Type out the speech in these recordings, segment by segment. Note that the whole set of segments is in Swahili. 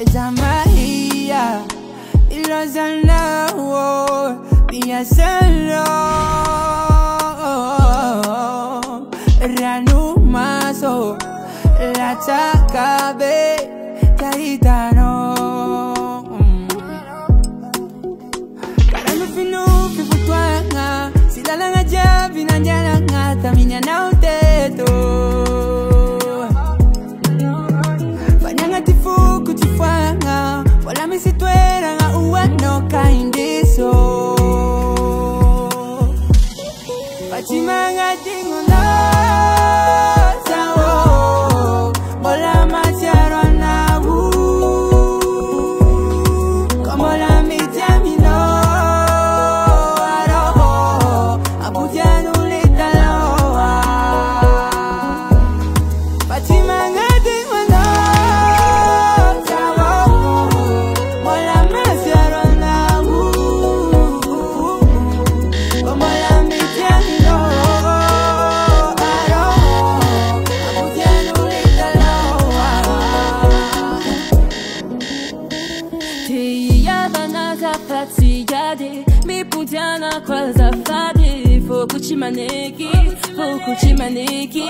Esa María y los alawos Piasalo Ranumaso La Chacabe Taitano Karano finu Fifutuanga Sidalanga jabi Nanjana ngata Minya nauteto Fanyanga tifuku tifanga Wala misitwera nga uwano kaindiso Pachimanga tingono Sawo Mola matiaro na wu Komola mitamino Aroho Abutianu litaloa Pachimanga tingono Sawo Mola matiaro na wu Komola mitamino Fatiyade, mi puntiana kwa zafadi. Fokuchimaneki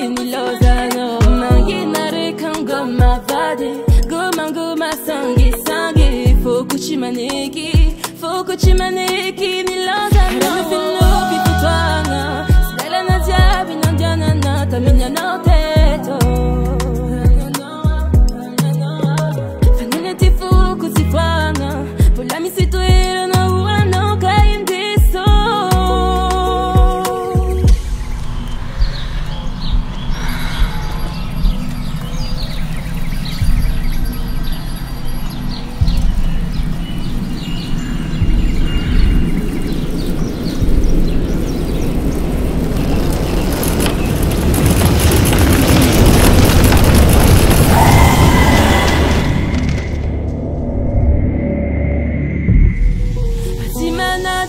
ni lozano. Manginare kan goma vade, goma sangi. Fokuchimaneki ni lozano. Rame filo piputwana, stella na diabi nandiana na taminya no teto. Fanene tifuku tifwana. Pola mi situera na ua no kaindiso.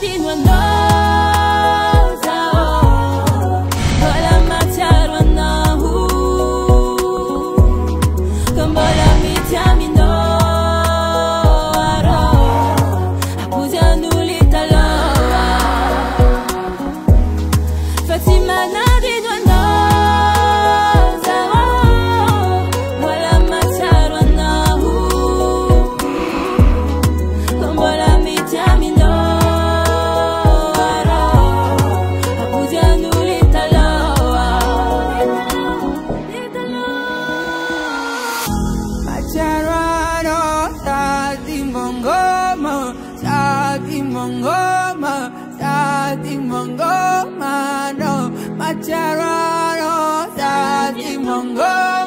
Dinwa no sao Bola matiaro na hu Kambola mitiami no aro Apuja nulita loa Fatima na dinwa no sao Bola matiaro na hu Kambola mitiami no Mongoma, no, Macharano, Mongo.